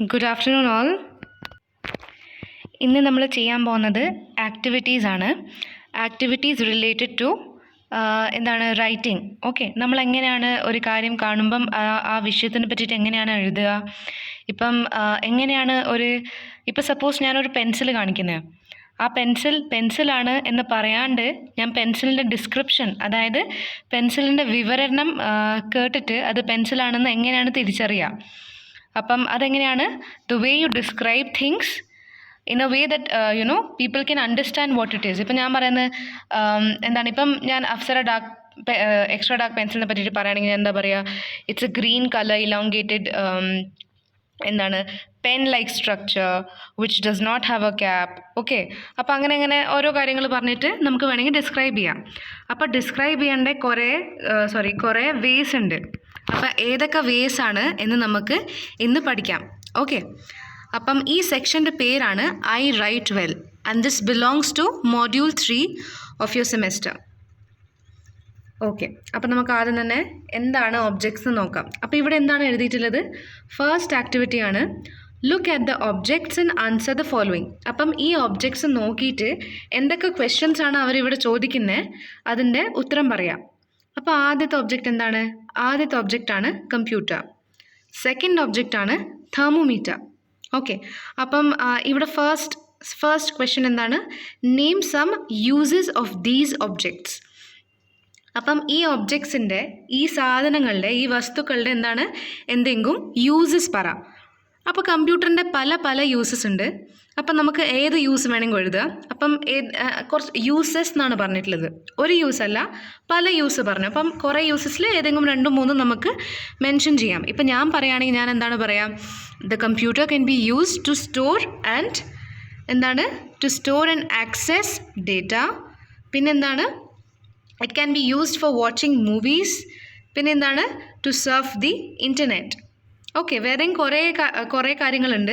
Good afternoon, all. ഇന്ന് നമ്മൾ ചെയ്യാൻ പോകുന്നത് ആക്ടിവിറ്റീസാണ്. ആക്ടിവിറ്റീസ് റിലേറ്റഡ് ടു എന്താണ് റൈറ്റിംഗ്. ഓക്കെ, നമ്മൾ എങ്ങനെയാണ് ഒരു കാര്യം കാണുമ്പം ആ വിഷയത്തിനെ പറ്റിയിട്ട് എങ്ങനെയാണ് എഴുതുക. ഇപ്പം എങ്ങനെയാണ് ഇപ്പം സപ്പോസ് ഞാനൊരു പെൻസിൽ കാണിക്കുന്നത്, ആ പെൻസിലാണ് എന്ന് പറയാണ്ട് ഞാൻ പെൻസിലിൻ്റെ ഡിസ്ക്രിപ്ഷൻ, അതായത് പെൻസിലിൻ്റെ വിവരണം കേട്ടിട്ട് അത് പെൻസിലാണെന്ന് എങ്ങനെയാണ് തിരിച്ചറിയുക. അപ്പം അതെങ്ങനെയാണ് the way U describe things in a way that people can understand what it is. ഇപ്പം ഞാൻ പറയുന്നത് എന്താണ്, ഇപ്പം ഞാൻ അപ്സര എക്സ്ട്രാ ഡാർക്ക് പെൻസിലിനെ പറ്റിയിട്ട് പറയുകയാണെങ്കിൽ ഞാൻ എന്താ പറയുക, it's a green colour elongated എന്താണ് pen like structure which does not have a cap. Okay, അപ്പോൾ അങ്ങനെ ഓരോ കാര്യങ്ങൾ പറഞ്ഞിട്ട് നമുക്ക് വേണമെങ്കിൽ ഡിസ്ക്രൈബ് ചെയ്യാം. അപ്പോൾ ഡിസ്ക്രൈബ് ചെയ്യേണ്ട കുറേ വേസ് ഉണ്ട്. അപ്പോൾ ഏതൊക്കെ വേസ് ആണ് എന്ന് നമുക്ക് ഇന്ന് പഠിക്കാം. ഓക്കെ, അപ്പം ഈ സെക്ഷൻ്റെ പേരാണ് I write well and this belongs to module 3 of your semester. Okay, അപ്പം നമുക്ക് ആദ്യം തന്നെ എന്താണ് ഒബ്ജക്ട്സ് നോക്കാം. അപ്പോൾ ഇവിടെ എന്താണ് എഴുതിയിട്ടുള്ളത്, ഫസ്റ്റ് ആക്ടിവിറ്റി ആണ് look at the objects and answer the following. അപ്പം ഈ ഒബ്ജക്ട്സ് നോക്കിയിട്ട് എന്തൊക്കെ ക്വസ്റ്റ്യൻസ് ആണ് അവരിവിടെ ചോദിക്കുന്നത് അതിൻ്റെ ഉത്തരം പറയാം. അപ്പോൾ ആദ്യത്തെ ഒബ്ജക്റ്റ് എന്താണ്, ആദ്യത്തെ ഒബ്ജക്റ്റ് ആണ് കമ്പ്യൂട്ടർ. സെക്കൻഡ് ഒബ്ജക്റ്റ് ആണ് തെർമോമീറ്റർ. ഓക്കെ, അപ്പം ഇവിടെ ഫസ്റ്റ് ക്വസ്റ്റ്യൻ എന്താണ്, name some uses of these objects. അപ്പം ഈ ഒബ്ജക്ട്സിൻ്റെ, ഈ സാധനങ്ങളുടെ, ഈ വസ്തുക്കളുടെ എന്താണ് എന്തെങ്കിലും യൂസസ് പറ. അപ്പോൾ കമ്പ്യൂട്ടറിൻ്റെ പല യൂസസ് ഉണ്ട്. അപ്പം നമുക്ക് ഏത് യൂസ് വേണമെങ്കിൽ എഴുതുക. അപ്പം കുറച്ച് യൂസസ് എന്നാണ് പറഞ്ഞിട്ടുള്ളത്, ഒരു യൂസ് അല്ല, പല യൂസ് പറഞ്ഞു. അപ്പം കുറേ യൂസസിൽ ഏതെങ്കിലും 2-3 നമുക്ക് മെൻഷൻ ചെയ്യാം. ഇപ്പം ഞാൻ പറയുകയാണെങ്കിൽ ഞാൻ എന്താണ് പറയുക, the computer can be used to store and access data. പിന്നെന്താണ്, it can be used for watching movies. പിന്നെന്താണ്, to surf the internet. Okay, വേറെയും കുറേ കാര്യങ്ങളുണ്ട്.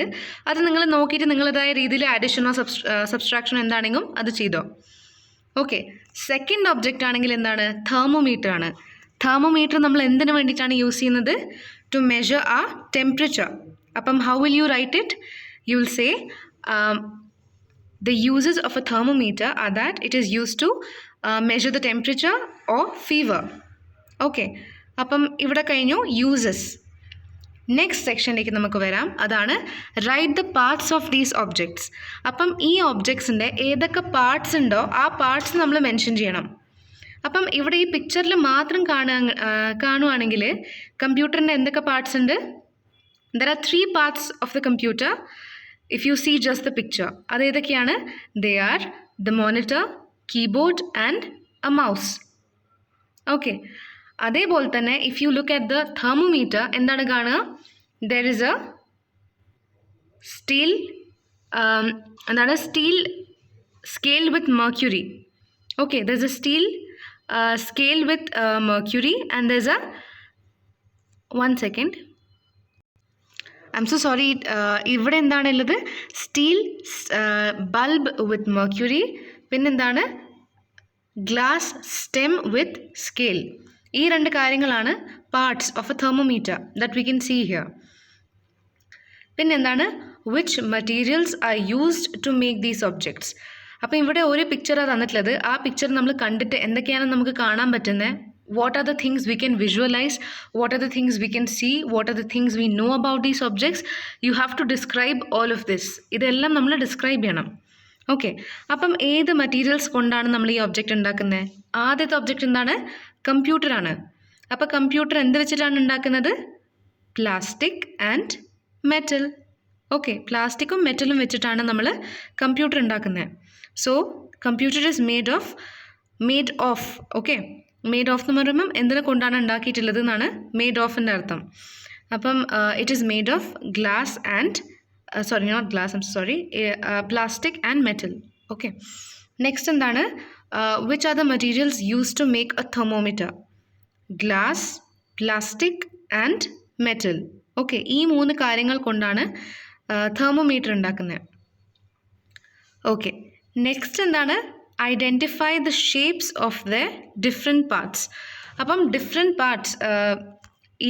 അത് നിങ്ങൾ നോക്കിയിട്ട് നിങ്ങളുടേതായ രീതിയിൽ അഡിഷനോ സബ്സ്ട്രാക്ഷനോ എന്താണെങ്കിലും അത് ചെയ്തോ. ഓക്കെ, സെക്കൻഡ് ഒബ്ജക്റ്റ് ആണെങ്കിൽ എന്താണ്, തെർമോമീറ്റർ ആണ്. തെർമോമീറ്റർ നമ്മൾ എന്തിനു വേണ്ടിയിട്ടാണ് യൂസ് ചെയ്യുന്നത്, ടു മെഷർ ആ ടെമ്പറേച്ചർ. അപ്പം how will you write it, you will say the uses of a thermometer are that it is used to measure the temperature or fever. Okay, അപ്പം ഇവിടെ കഴിഞ്ഞു uses. Next സെക്ഷനിലേക്ക് നമുക്ക് വരാം, അതാണ് write the parts of these objects. അപ്പം ഈ ഒബ്ജക്ട്സിൻ്റെ ഏതൊക്കെ പാർട്സ് ഉണ്ടോ ആ പാർട്സ് നമ്മൾ മെൻഷൻ ചെയ്യണം. അപ്പം ഇവിടെ ഈ പിക്ചറിൽ മാത്രം കാണുവാണെങ്കിൽ കമ്പ്യൂട്ടറിൻ്റെ എന്തൊക്കെ പാർട്സ് ഉണ്ട്, there are 3 parts of the computer. If you see just the picture, അത് ഏതൊക്കെയാണ്, they are the monitor, keyboard and a mouse. Okay, അതേപോലെ തന്നെ if you look at the thermometer എന്താണ് കാണുക, there is a steel scale with mercury. Okay, there is a steel scale with mercury and there is a 1 second, I'm so sorry, ഇവിടെ എന്താണുള്ളത്, steel bulb with mercury, പിന്നെന്താണ് glass stem with scale. ഈ 2 കാര്യങ്ങളാണ് parts of a thermometer that we can see here. പിന്നെന്താണ്, which materials are used to make these objects. അപ്പോൾ ഇവിടെ ഒരു പിക്ചറാണ് തന്നിട്ടുള്ളത്. ആ പിക്ചർ നമ്മൾ കണ്ടിട്ട് എന്തൊക്കെയാണ് നമുക്ക് കാണാൻ പറ്റുന്നത്, what are the things we can visualize, what are the things we can see, what are the things we know about these objects. You have to describe all of this. ഇതെല്ലാം നമ്മൾ describe ചെയ്യണം. Okay, അപ്പം ഏത് materials കൊണ്ടാണ് നമ്മൾ ഈ object ഉണ്ടാക്കുന്നത്, ആദ്യത്തെ ഒബ്ജക്റ്റ് എന്താണ്, കമ്പ്യൂട്ടറാണ്. അപ്പോൾ കമ്പ്യൂട്ടർ എന്ത് വെച്ചിട്ടാണ് ഉണ്ടാക്കുന്നത്, പ്ലാസ്റ്റിക് ആൻഡ് മെറ്റൽ. ഓക്കെ, പ്ലാസ്റ്റിക്കും മെറ്റലും വെച്ചിട്ടാണ് നമ്മൾ കമ്പ്യൂട്ടർ ഉണ്ടാക്കുന്നത്. So computer is made of okay, made of എന്ന് പറയുമ്പം എന്തിനെ കൊണ്ടാണ് ഉണ്ടാക്കിയിട്ടുള്ളത് എന്നാണ് മെയ്ഡ് ഓഫിൻ്റെ അർത്ഥം. അപ്പം it is made of glass and plastic and metal. Okay, next എന്താണ്, which are the materials use to make a thermometer, glass, plastic and metal. Okay, ഈ 3 കാര്യങ്ങൾ കൊണ്ടാണ് തെർമോമീറ്റർ ഉണ്ടാക്കുന്നത്. ഓക്കെ, നെക്സ്റ്റ് എന്താണ്, identify the shapes of the different parts. അപ്പം different parts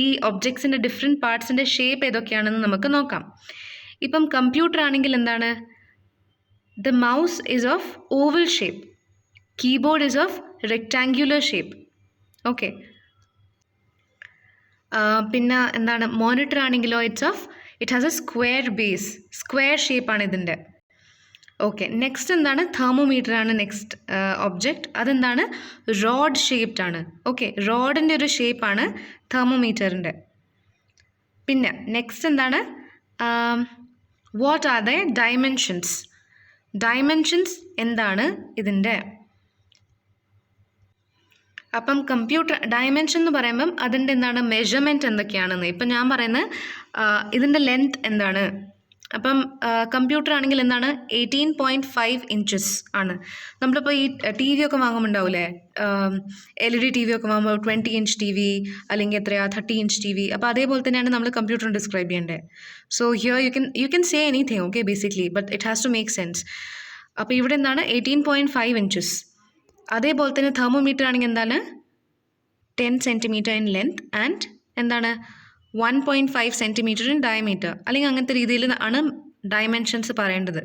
ഈ ഒബ്ജക്ട്സിൻ്റെ different പാർട്സിൻ്റെ shape ഏതൊക്കെയാണെന്ന് നമുക്ക് നോക്കാം. ഇപ്പം കമ്പ്യൂട്ടർ ആണെങ്കിൽ എന്താണ്, the mouse is of oval shape, keyboard is of rectangular shape. Okay, പിന്നെ എന്താണ് മോണിറ്റർ ആണെങ്കിലോ it has a square base, square ഷേപ്പാണ് ഇതിൻ്റെ. ഓക്കെ, നെക്സ്റ്റ് എന്താണ്, തെർമോമീറ്റർ ആണ് നെക്സ്റ്റ് ഒബ്ജക്റ്റ്. അതെന്താണ്, റോഡ് ഷേപ്ഡ് ആണ്. ഓക്കെ, റോഡിൻ്റെ ഒരു ഷേപ്പാണ് തെർമോമീറ്ററിൻ്റെ. പിന്നെ നെക്സ്റ്റ് എന്താണ്, what are the dimensions. Dimensions എന്താണ് ഇതിൻ്റെ. അപ്പം കമ്പ്യൂട്ടർ ഡയമെൻഷൻ എന്ന് പറയുമ്പം അതിൻ്റെ എന്താണ് മെഷർമെൻറ്റ് എന്തൊക്കെയാണെന്ന്. ഇപ്പം ഞാൻ പറയുന്നത് ഇതിൻ്റെ ലെങ്ത് എന്താണ്. അപ്പം കമ്പ്യൂട്ടർ ആണെങ്കിൽ എന്താണ് 18.5 ഇഞ്ചസ് ആണ്. നമ്മളിപ്പോൾ ഈ ടി വി ഒക്കെ വാങ്ങുമ്പോണ്ടാവില്ലേ, LED TV ഒക്കെ വാങ്ങുമ്പോൾ 20 ഇഞ്ച് TV അല്ലെങ്കിൽ എത്രയാ 30 ഇഞ്ച് TV. അപ്പോൾ അതേപോലെ തന്നെയാണ് നമ്മൾ കമ്പ്യൂട്ടറിന് ഡിസ്ക്രൈബ് ചെയ്യേണ്ടത്. So here you can say anything, okay, basically, but it has to make sense. അപ്പോൾ ഇവിടെ എന്താണ് 18.5 ഇഞ്ചസ്. അതേപോലെ തന്നെ തെർമോമീറ്റർ ആണെങ്കിൽ എന്താണ് 10 സെൻറ്റിമീറ്റർ ഇൻ ലെങ്ത് ആൻഡ് എന്താണ് 1.5 സെൻറ്റിമീറ്റർ ഇൻ ഡയമീറ്റർ, അല്ലെങ്കിൽ അങ്ങനത്തെ രീതിയിൽ ആണ് ഡയമെൻഷൻസ് പറയേണ്ടത്.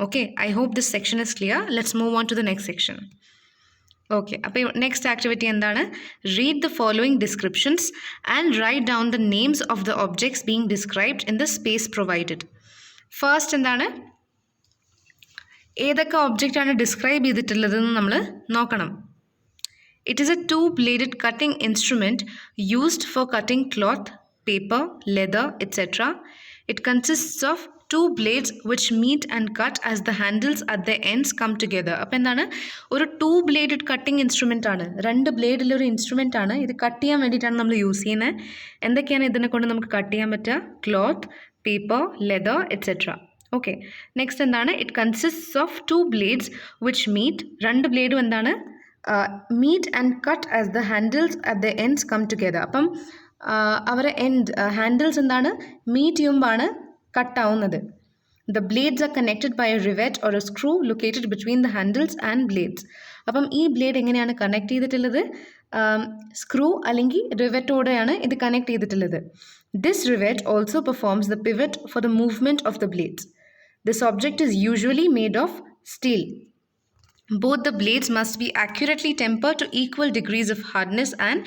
Okay, I hope this section is clear. Let's move on to the next section. Okay, അപ്പോൾ നെക്സ്റ്റ് ആക്ടിവിറ്റി എന്താണ്, read the following descriptions and write down the names of the objects being described in the space provided. First എന്താണ്, ഏതൊക്കെ ഒബ്ജക്റ്റാണ് describe ചെയ്തിട്ടുള്ളതെന്ന് നമ്മൾ നോക്കണം. It is a two-bladed cutting instrument used for cutting cloth, paper, leather, etc. It consists of two blades which meet and cut as the handles at the ends come together. അപ്പോൾ എന്താണ്, ഒരു two-bladed cutting instrument ആണ്, രണ്ട് ബ്ലേഡിലൊരു instrument ആണ്. ഇത് cut ചെയ്യാൻ വേണ്ടിയിട്ടാണ് നമ്മൾ യൂസ് ചെയ്യുന്നത്. എന്തൊക്കെയാണ് ഇതിനെ കൊണ്ട് നമുക്ക് കട്ട് ചെയ്യാൻ പറ്റുക, cloth, paper, leather, etcetera. Okay, next എന്താണ്, it consists of two blades which meet, രണ്ട് ബ്ലേഡും എന്താണ് meet and cut as the handles at the ends come together. അപ്പം അവരെ ഹാൻഡിൽസ് എന്താണ് മീറ്റ് ചെയ്യുമ്പോഴാണ് കട്ടാവുന്നത്. The blades are connected by a rivet or a screw located between the handles and blades. അപ്പം ഈ ബ്ലേഡ് എങ്ങനെയാണ് കണക്ട് ചെയ്തിട്ടുള്ളത്, screw അല്ലെങ്കിൽ റിവെറ്റോടെയാണ് ഇത് കണക്ട് ചെയ്തിട്ടുള്ളത്. This rivet also performs the pivot for the movement of the blades. This object is usually made of steel. Both the blades must be accurately tempered to equal degrees of hardness and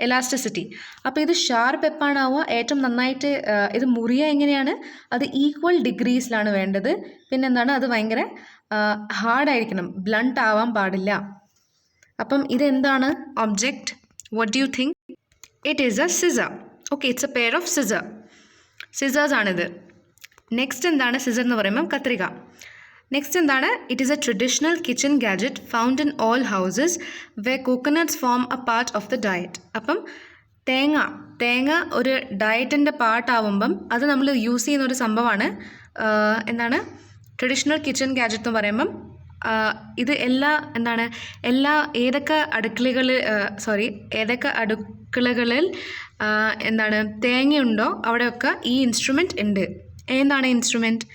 elasticity. അപ്പോൾ ഇത് sharp എപ്പാണാവുക, ഏറ്റവും നന്നായിട്ട് ഇത് മുറിയ എങ്ങനെയാണ്, അത് equal ഡിഗ്രീസിലാണ് വേണ്ടത്. പിന്നെന്താണ്, അത് ഭയങ്കര ഹാർഡായിരിക്കണം, ബ്ലണ്ട് ആവാൻ പാടില്ല. അപ്പം ഇതെന്താണ് object, what do you think? It is a scissor. Okay, it's a pair of scissor, scissors ആണിത്. നെക്സ്റ്റ് എന്താണ്, സിസർ എന്ന് പറയുമ്പം കത്രിക. നെക്സ്റ്റ് എന്താണ്, it is a traditional kitchen gadget found in all houses where coconuts form a part of the diet. അപ്പം തേങ്ങ ഒരു ഡയറ്റിൻ്റെ പാർട്ടാവുമ്പം അത് നമ്മൾ യൂസ് ചെയ്യുന്ന ഒരു സംഭവമാണ്. എന്താണ് ട്രഡീഷണൽ കിച്ചൺ ഗാഡ്ജറ്റ് എന്ന് പറയുമ്പം ഇത് ഏതൊക്കെ അടുക്കളകളിൽ എന്താണ് തേങ്ങയുണ്ടോ അവിടെയൊക്കെ ഈ ഇൻസ്ട്രുമെൻറ്റ് ഉണ്ട്. എന്താണ് instrument?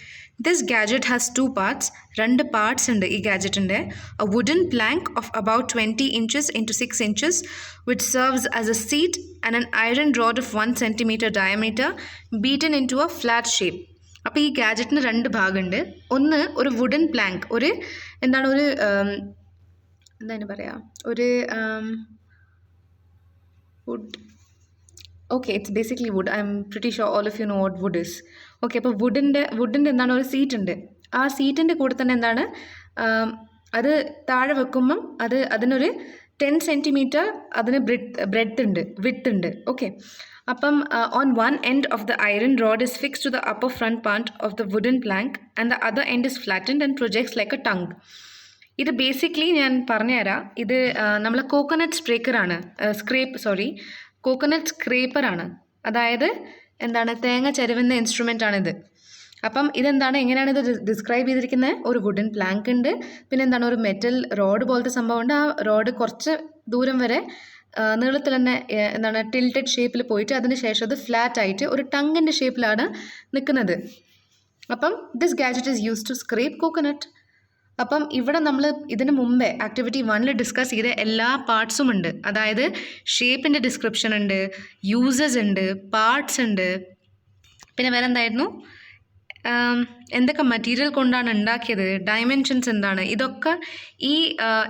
This gadget has two parts. രണ്ട് പാർട്സ് ഉണ്ട് ഈ ഗാഡ്ജറ്റിൻ്റെ. A wooden plank of about 20 inches into 6 inches which serves as a seat and an iron rod of 1 centimeter diameter beaten into a flat shape. അപ്പോൾ ഈ ഗാഡ്ജറ്റിന് രണ്ട് ഭാഗമുണ്ട്. ഒന്ന് ഒരു wooden plank, എന്താണ് പറയുക, wood. Okay, it's basically wood. I'm pretty sure all of you know what wood is. Okay, അപ്പോൾ വുഡിൻ്റെ എന്താണ് ഒരു സീറ്റ് ഉണ്ട്. ആ സീറ്റിൻ്റെ കൂടെ തന്നെ എന്താണ് അത് താഴെ വെക്കുമ്പം അതിനൊരു 10 സെൻറ്റിമീറ്റർ അതിന് ബ്രെഡ്ത്ത് ഉണ്ട്, വിഡ്ത്ത് ഉണ്ട്. ഓക്കെ, അപ്പം on one end of the iron rod is fix to the upper front part of the wooden plank and the other end is flattened and projects like a tongue. ഇത് basically ഞാൻ പറഞ്ഞുതരാം. ഇത് നമ്മളെ coconut സ്ക്രേപ്പറാണ്. അതായത് എന്താണ് തേങ്ങ ചരുവുന്ന instrument ആണിത്. അപ്പം എങ്ങനെയാണ് ഇത് ഡിസ്ക്രൈബ് ചെയ്തിരിക്കുന്നത്? ഒരു വുഡൻ പ്ലാങ്ക് ഉണ്ട്, പിന്നെ എന്താണ് ഒരു മെറ്റൽ റോഡ് പോലത്തെ സംഭവമുണ്ട്. ആ റോഡ് കുറച്ച് ദൂരം വരെ നീളത്തിൽ തന്നെ ടിൽറ്റഡ് ഷേപ്പിൽ പോയിട്ട് അതിന് ശേഷം അത് ഫ്ലാറ്റ് ആയിട്ട് ഒരു ടങ്ങിൻ്റെ ഷേപ്പിലാണ് നിൽക്കുന്നത്. അപ്പം this gadget is use to scrape coconut. അപ്പം ഇവിടെ നമ്മൾ ഇതിന് മുമ്പേ ആക്ടിവിറ്റി 1 ഡിസ്കസ് ചെയ്ത എല്ലാ പാർട്സും ഉണ്ട്. അതായത് ഷേപ്പിൻ്റെ ഡിസ്ക്രിപ്ഷൻ ഉണ്ട്, യൂസസ് ഉണ്ട്, പാർട്സ് ഉണ്ട്, പിന്നെ വേറെ എന്തായിരുന്നു, എന്തൊക്കെ മെറ്റീരിയൽ കൊണ്ടാണ് ഉണ്ടാക്കിയത്, ഡയമെൻഷൻസ് എന്താണ്, ഇതൊക്കെ ഈ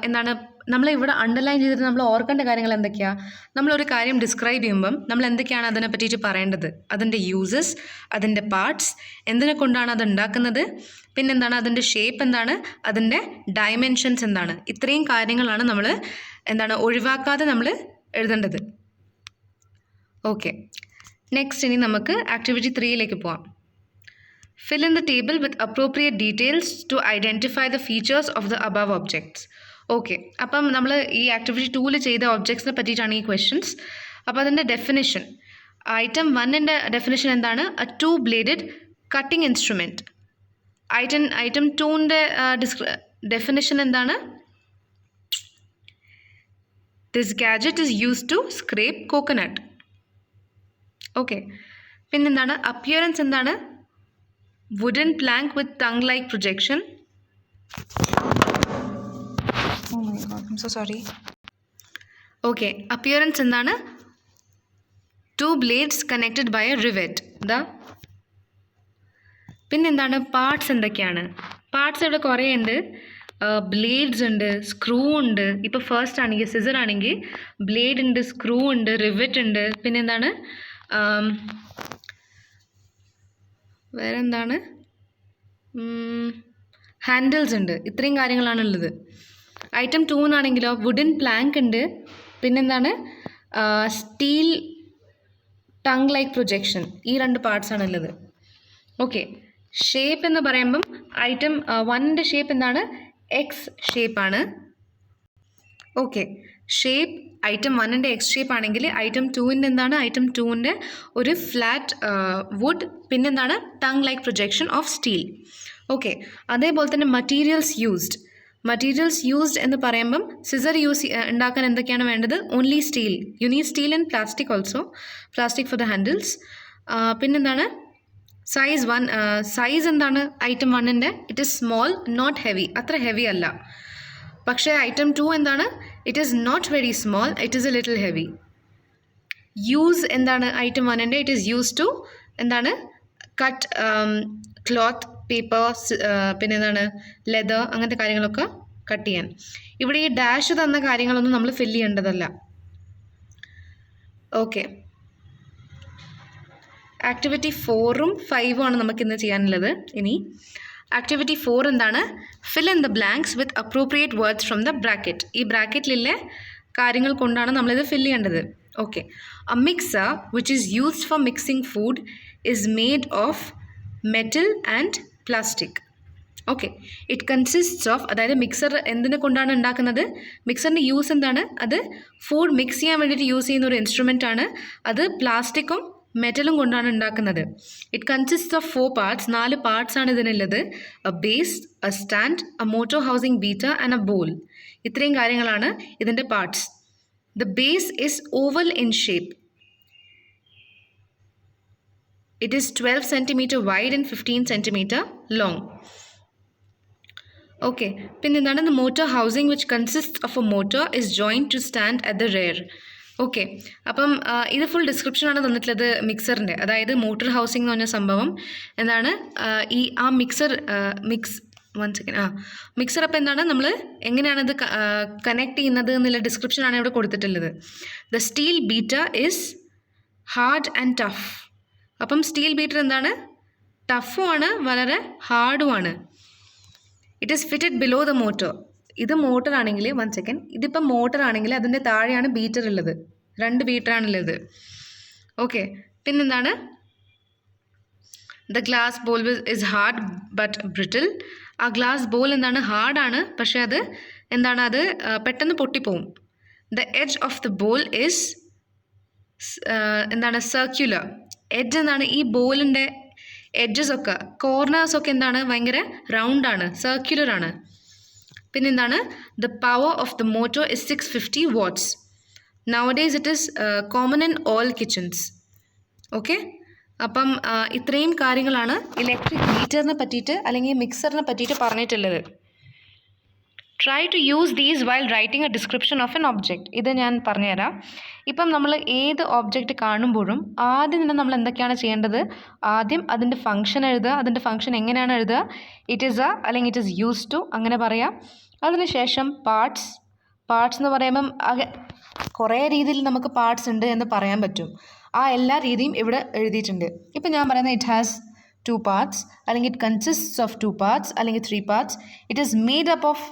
എന്താണ് നമ്മളിവിടെ അണ്ടർലൈൻ ചെയ്തിട്ട് നമ്മൾ ഓർക്കേണ്ട കാര്യങ്ങൾ എന്തൊക്കെയാണ്. നമ്മളൊരു കാര്യം ഡിസ്ക്രൈബ് ചെയ്യുമ്പം നമ്മൾ എന്തൊക്കെയാണ് അതിനെ പറ്റിയിട്ട് പറയേണ്ടത്, അതിൻ്റെ യൂസസ്, അതിൻ്റെ പാർട്സ്, എന്തിനെ കൊണ്ടാണ് അത് ഉണ്ടാക്കുന്നത്, പിന്നെന്താണ് അതിൻ്റെ ഷേപ്പ് എന്താണ്, അതിൻ്റെ ഡയമെൻഷൻസ് എന്താണ്, ഇത്രയും കാര്യങ്ങളാണ് നമ്മൾ ഒഴിവാക്കാതെ നമ്മൾ എഴുതേണ്ടത്. ഓക്കെ, നെക്സ്റ്റ് ഇനി നമുക്ക് ആക്ടിവിറ്റി 3യിലേക്ക് പോവാം. Fill in the table with appropriate details to identify the features of the above objects. Okay, അപ്പം നമ്മൾ ഈ ആക്ടിവിറ്റി 2ൽ ചെയ്ത ഒബ്ജക്ട്സിനെ പറ്റിയിട്ടാണ് ഈ ക്വസ്റ്റ്യൻസ്. അപ്പോൾ അതിൻ്റെ ഡെഫിനിഷൻ, ഐറ്റം 1ൻ്റെ ഡെഫിനിഷൻ എന്താണ്, a 2-bladed cutting instrument. Item 2ൻ്റെ ഡെഫിനിഷൻ എന്താണ്, this gadget is used to scrape coconut. Okay, പിന്നെന്താണ് അപ്പിയറൻസ് എന്താണ്, wooden plank with tongue-like projection. Oh my god, I'm so sorry. Okay, appearance എന്താണ്, 2 blades connected by a rivet. പിന്നെന്താണ് parts എന്തൊക്കെയാണ്, parts ഇവിടെ കുറേ ഉണ്ട്. ബ്ലേഡ്സ് ഉണ്ട്, സ്ക്രൂ ഉണ്ട്. ഇപ്പോൾ ഫസ്റ്റ് ആണെങ്കിൽ സിസർ ആണെങ്കിൽ ബ്ലേഡ് ഉണ്ട്, സ്ക്രൂ ഉണ്ട്, റിവറ്റ് ഉണ്ട്, പിന്നെന്താണ് വേറെ എന്താണ്, ഹാൻഡിൽസ് ഉണ്ട്. ഇത്രയും കാര്യങ്ങളാണുള്ളത്. ഐറ്റം 2 വുഡൻ പ്ലാങ്ക് ഉണ്ട്, പിന്നെന്താണ് സ്റ്റീൽ ടങ് ലൈക്ക് പ്രൊജക്ഷൻ. ഈ 2 പാർട്സാണുള്ളത്. ഓക്കെ, ഷേപ്പ് എന്ന് പറയുമ്പം ഐറ്റം 1ൻ്റെ ഷേപ്പ് എന്താണ്, എക്സ് ഷേപ്പാണ്. ഓക്കെ, ഷേപ്പ് ഐറ്റം 1ൻ്റെ എക്സ് ഷേപ്പ് ആണെങ്കിൽ ഐറ്റം 2ൻ്റെ എന്താണ്, ഐറ്റം 2ൻ്റെ ഒരു ഫ്ലാറ്റ് വുഡ്, പിന്നെന്താണ് tongue like projection of steel. Okay, അതേപോലെ തന്നെ മറ്റീരിയൽസ് യൂസ്ഡ് എന്ന് പറയുമ്പം സിസർ ഉണ്ടാക്കാൻ എന്തൊക്കെയാണ് വേണ്ടത്, only steel. You need steel and plastic also, plastic for the handles. പിന്നെന്താണ് സൈസ് എന്താണ് ഐറ്റം 1ൻ്റെ, it is small not heavy, അത്ര ഹെവി അല്ല. പക്ഷേ ഐറ്റം 2 എന്താണ്, it is not very small, it is a little heavy. Use എന്താണ് item 1ൻ്റെ, it is use to എന്താണ് കട്ട് ക്ലോത്ത്, പേപ്പർ, പിന്നെ എന്താണ് ലെതർ, അങ്ങനത്തെ കാര്യങ്ങളൊക്കെ കട്ട് ചെയ്യാൻ. ഇവിടെ ഈ ഡാഷ് തന്ന കാര്യങ്ങളൊന്നും നമ്മൾ ഫില്ല് ചെയ്യേണ്ടതല്ല. ഓക്കെ, ആക്ടിവിറ്റി 4ഉം 5ഉം ആണ് നമുക്കിന്ന് ചെയ്യാനുള്ളത്. ഇനി ആക്ടിവിറ്റി 4 എന്താണ്, fill in the blanks with appropriate words from the bracket. ഈ ബ്രാക്കറ്റിലെ കാര്യങ്ങൾ കൊണ്ടാണ് നമ്മളിത് ഫില്ല് ചെയ്യേണ്ടത്. Okay, a mixer which is used for mixing food is made of metal and plastic. Okay, it consists of, അതായത് mixer എന്തിനെ കൊണ്ടാണ് ഉണ്ടാക്കുന്നത്, മിക്സറിൻ്റെ യൂസ് എന്താണ്, അത് ഫുഡ് മിക്സ് ചെയ്യാൻ വേണ്ടിയിട്ട് യൂസ് ചെയ്യുന്ന ഒരു ഇൻസ്ട്രുമെൻ്റ് ആണ്. അത് പ്ലാസ്റ്റിക്കും മെറ്റലും കൊണ്ടാണ് ഉണ്ടാക്കുന്നത്. It consists of 4 parts, 4 parts ആണ് ഇതിനുള്ളത്. A base, a stand, a motor housing beater and a bowl. ഇത്രയും കാര്യങ്ങളാണ് ഇതിൻ്റെ parts. The base is oval in shape. It is 12 cm wide and 15 cm long. Okay, പിന്നെന്താണ് the motor housing which consists of a motor is joined to stand at the rear. Okay, അപ്പം ഇത് full ഡിസ്ക്രിപ്ഷനാണ് തന്നിട്ടുള്ളത് മിക്സറിൻ്റെ. അതായത് motor housing എന്ന് പറഞ്ഞ സംഭവം എന്താണ്, ഈ മിക്സർ അപ്പം എന്താണ്, നമ്മൾ എങ്ങനെയാണ് ഇത് കണക്ട് ചെയ്യുന്നത് എന്നുള്ള ഡിസ്ക്രിപ്ഷനാണ് ഇവിടെ കൊടുത്തിട്ടുള്ളത്. The steel beater is hard and tough. അപ്പം സ്റ്റീൽ ബീറ്റർ എന്താണ്, ടഫുമാണ്, വളരെ ഹാർഡുമാണ്. It is fitted below the motor. ഇത് മോട്ടർ ആണെങ്കിൽ ഇതിപ്പം മോട്ടർ ആണെങ്കിൽ അതിൻ്റെ താഴെയാണ് ബീറ്റർ ഉള്ളത്. 2 ബീറ്ററാണുള്ളത്. ഓക്കെ, പിന്നെന്താണ് the glass bowl is hard but brittle. ആ ഗ്ലാസ് ബോൾ എന്താണ്, ഹാർഡാണ്, പക്ഷേ അത് എന്താണ്, അത് പെട്ടെന്ന് പൊട്ടിപ്പോവും. The edge of the bowl is എന്താണ്, സർക്യുലർ. എഡ്ജ് എന്താണ്, ഈ ബോളിൻ്റെ എഡ്ജസൊക്കെ കോർണേഴ്സൊക്കെ എന്താണ്, ഭയങ്കര റൗണ്ടാണ്, സർക്യുലറാണ്. പിന്നെന്താണ്, the power of the motor is 650 watts. Nowadays it is common in all kitchens. Okay, അപ്പം ഇത്രയും കാര്യങ്ങളാണ് ഇലക്ട്രിക് ബീറ്ററിനെ പറ്റിയിട്ട് അല്ലെങ്കിൽ മിക്സറിനെ പറ്റിയിട്ട് പറഞ്ഞിട്ടുള്ളത്. Try to use these while writing a description of an object. ഇത് ഞാൻ പറഞ്ഞുതരാം. ഇപ്പം നമ്മൾ ഏത് ഒബ്ജക്റ്റ് കാണുമ്പോഴും ആദ്യം തന്നെ നമ്മൾ എന്തൊക്കെയാണ് ചെയ്യേണ്ടത്? ആദ്യം അതിൻ്റെ ഫംഗ്ഷൻ എഴുതുക. അതിൻ്റെ ഫംഗ്ഷൻ എങ്ങനെയാണ് എഴുതുക? ഇറ്റ് ഈസ് എ അല്ലെങ്കിൽ ഇറ്റ് ഈസ് യൂസ് ടു അങ്ങനെ പറയാം. അതിനുശേഷം പാർട്സ് എന്ന് പറയുമ്പം കുറേ രീതിയിൽ നമുക്ക് പാർട്സ് ഉണ്ട് എന്ന് പറയാൻ പറ്റും. ആ എല്ലാ രീതിയും ഇവിടെ എഴുതിയിട്ടുണ്ട്. ഇപ്പം ഞാൻ പറയുന്നത് ഇറ്റ് ഹാസ് 2 parts അല്ലെങ്കിൽ ഇറ്റ് കൺസിസ്റ്റ്സ് ഓഫ് 2 parts അല്ലെങ്കിൽ 3 parts. It is made up of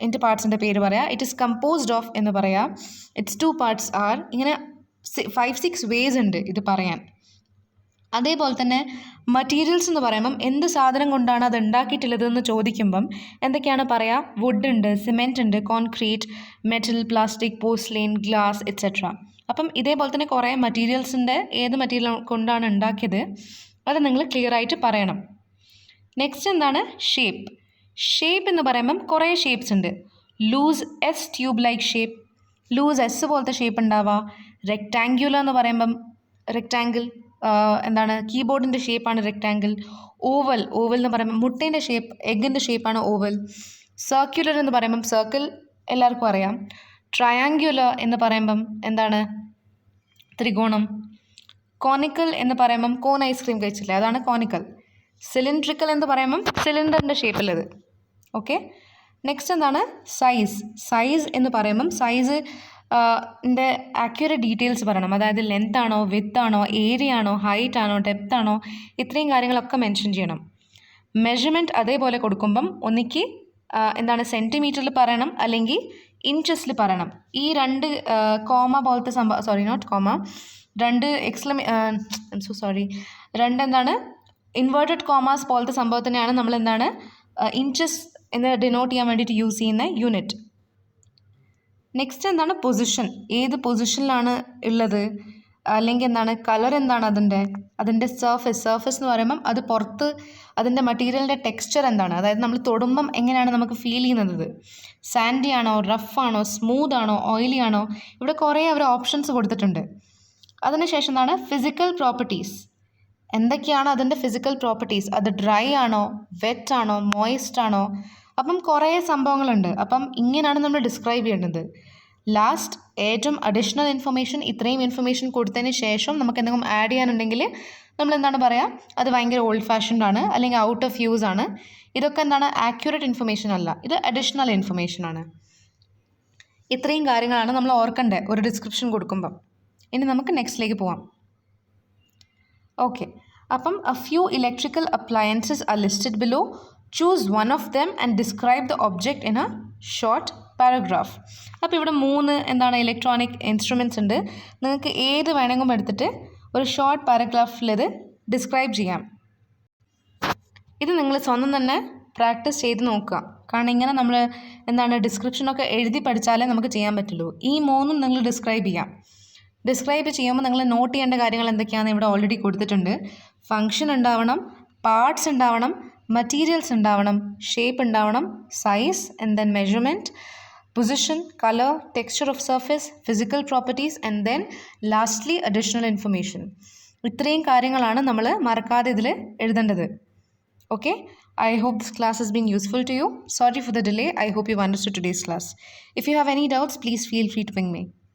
എൻ്റെ പാർട്സിൻ്റെ പേര് പറയാം. ഇറ്റ് ഈസ് കമ്പോസ്ഡ് ഓഫ് എന്ന് പറയാം. It's 2 parts are. ഇങ്ങനെ 5-6 വേസ് ഉണ്ട് ഇത് പറയാൻ. അതേപോലെ തന്നെ മറ്റീരിയൽസ് എന്ന് പറയുമ്പം എന്ത് സാധനം കൊണ്ടാണ് അത് ഉണ്ടാക്കിയിട്ടുള്ളതെന്ന് ചോദിക്കുമ്പം എന്തൊക്കെയാണ് പറയുക? വുഡ് ഉണ്ട്, സിമെൻറ്റ് ഉണ്ട്, concrete, metal, plastic, porcelain, glass etcetera. അപ്പം ഇതേപോലെ തന്നെ കുറേ മറ്റീരിയൽസിൻ്റെ ഏത് മറ്റീരിയൽ കൊണ്ടാണ് ഉണ്ടാക്കിയത് അത് നിങ്ങൾ ക്ലിയർ ആയിട്ട് പറയണം. നെക്സ്റ്റ് എന്താണ്? ഷേപ്പ് എന്ന് പറയുമ്പം കുറേ ഷേപ്സ് ഉണ്ട്. Loose S tube like shape, loose S പോലത്തെ ഷേപ്പ് ഉണ്ടാവുക. റെക്റ്റാങ്കുലർ എന്ന് പറയുമ്പം റെക്റ്റാങ്കിൾ എന്താണ് കീബോർഡിൻ്റെ ഷേപ്പാണ് റെക്റ്റാങ്കിൾ. ഓവൽ എന്ന് പറയുമ്പം മുട്ടേൻ്റെ ഷേപ്പ്, എഗ്ഗിൻ്റെ ഷേപ്പാണ് ഓവൽ. സർക്യുലർ എന്ന് പറയുമ്പം സർക്കിൾ എല്ലാവർക്കും അറിയാം. ട്രയാങ്കുലർ എന്ന് പറയുമ്പം എന്താണ്? ത്രികോണം. കോണിക്കൽ എന്ന് പറയുമ്പം കോൺ ഐസ്ക്രീം കഴിച്ചില്ല, അതാണ് കോണിക്കൽ. സിലിണ്ട്രിക്കൽ എന്ന് പറയുമ്പം സിലിണ്ടറിൻ്റെ ഷേപ്പിലത്. ഓക്കെ. നെക്സ്റ്റ് എന്താണ്? സൈസ് എന്ന് പറയുമ്പം ൻ്റെ ആക്യുറേറ്റ് ഡീറ്റെയിൽസ് പറയണം. അതായത് ലെങ്ത് ആണോ, വിത്ത് ആണോ, ഏരിയ ആണോ, ഹൈറ്റ് ആണോ, ഡെപ്ത് ആണോ, ഇത്രയും കാര്യങ്ങളൊക്കെ മെൻഷൻ ചെയ്യണം. മെഷർമെൻറ്റ് അതേപോലെ കൊടുക്കുമ്പം ഒന്നിക്ക് എന്താണ് സെൻറ്റിമീറ്ററിൽ പറയണം അല്ലെങ്കിൽ ഇഞ്ചസിൽ പറയണം. ഈ 2 കോമ പോലത്തെ രണ്ട് എന്താണ് ഇൻവേർട്ടഡ് കോമാസ് പോലത്തെ സംഭവത്തിനെയാണ് നമ്മൾ എന്താണ് ഇഞ്ചസ് എന്ന് ഡിനോട്ട് ചെയ്യാൻ വേണ്ടിയിട്ട് യൂസ് ചെയ്യുന്ന യൂണിറ്റ്. നെക്സ്റ്റ് എന്താണ്? പൊസിഷൻ. ഏത് പൊസിഷനിലാണ് ഉള്ളത്, അല്ലെങ്കിൽ എന്താണ് കളർ, എന്താണ് അതിൻ്റെ സർഫസ് എന്ന് പറയുമ്പം അത് പുറത്ത് അതിൻ്റെ മറ്റീരിയലിൻ്റെ ടെക്സ്ചർ എന്താണ്, അതായത് നമ്മൾ തൊടുമ്പം എങ്ങനെയാണ് നമുക്ക് ഫീൽ ചെയ്യുന്നത്? സാൻഡി ആണോ, റഫ് ആണോ, സ്മൂത്ത് ആണോ, ഓയിലി ആണോ? ഇവിടെ കുറേ അവർ ഓപ്ഷൻസ് കൊടുത്തിട്ടുണ്ട്. അതിനുശേഷം എന്താണ്? Physical properties. എന്തൊക്കെയാണ് അതിൻ്റെ ഫിസിക്കൽ പ്രോപ്പർട്ടീസ്? അത് ഡ്രൈ ആണോ, വെറ്റ് ആണോ, മോയിസ്റ്റ് ആണോ? അപ്പം കുറേ സംഭവങ്ങളുണ്ട്. അപ്പം ഇങ്ങനെയാണ് നമ്മൾ ഡിസ്ക്രൈബ് ചെയ്യേണ്ടത്. ലാസ്റ്റ് ഏറ്റവും അഡീഷണൽ ഇൻഫർമേഷൻ, ഇത്രയും ഇൻഫർമേഷൻ കൊടുത്തതിന് ശേഷം നമുക്ക് എന്തെങ്കിലും ആഡ് ചെയ്യാനുണ്ടെങ്കിൽ നമ്മൾ എന്താണ് പറയുക? അത് ഭയങ്കര ഓൾഡ് ഫാഷൻഡ് ആണ് അല്ലെങ്കിൽ ഔട്ട് ഓഫ് യൂസ് ആണ്. ഇതൊക്കെ എന്താണ്? ആക്യുറേറ്റ് ഇൻഫർമേഷൻ അല്ല, ഇത് അഡീഷണൽ ഇൻഫർമേഷൻ ആണ്. ഇത്രയും കാര്യങ്ങളാണ് നമ്മൾ ഓർക്കേണ്ടത് ഒരു ഡിസ്ക്രിപ്ഷൻ കൊടുക്കുമ്പം. ഇനി നമുക്ക് നെക്സ്റ്റിലേക്ക് പോവാം. ഓക്കെ. അപ്പം a few electrical appliances are listed below. Choose one of them and describe the object in a short paragraph. അപ്പോൾ ഇവിടെ 3 എന്താണ് ഇലക്ട്രോണിക് ഇൻസ്ട്രുമെൻറ്റ്സ് ഉണ്ട്. നിങ്ങൾക്ക് ഏത് വേണമെങ്കിലും എടുത്തിട്ട് ഒരു ഷോർട്ട് പാരഗ്രാഫിൽ ഇത് ഡിസ്ക്രൈബ് ചെയ്യാം. ഇത് നിങ്ങൾ സ്വന്തം തന്നെ പ്രാക്ടീസ് ചെയ്ത് നോക്കുക. കാരണം ഇങ്ങനെ നമ്മൾ എന്താണ് ഡിസ്ക്രിപ്ഷനൊക്കെ എഴുതി പഠിച്ചാലേ നമുക്ക് ചെയ്യാൻ പറ്റുള്ളൂ. ഈ 3 നിങ്ങൾ ഡിസ്ക്രൈബ് ചെയ്യാം. ഡിസ്ക്രൈബ് ചെയ്യുമ്പോൾ നിങ്ങൾ നോട്ട് ചെയ്യേണ്ട കാര്യങ്ങൾ എന്തൊക്കെയാണെന്ന് ഇവിടെ ഓൾറെഡി കൊടുത്തിട്ടുണ്ട്. ഫങ്ഷൻ ഉണ്ടാവണം, പാർട്സ് ഉണ്ടാവണം, മറ്റീരിയൽസ് ഉണ്ടാവണം, ഷേപ്പ് ഉണ്ടാവണം, size and then measurement, position, colour, texture of surface, physical properties and then lastly additional information. ഇത്രയും കാര്യങ്ങളാണ് നമ്മൾ മറക്കാതെ ഇതിൽ എഴുതേണ്ടത്. Okay. I hope this class has been useful to you. Sorry for the delay. I hope you've understood today's class. If you have any doubts, please feel free to ping me.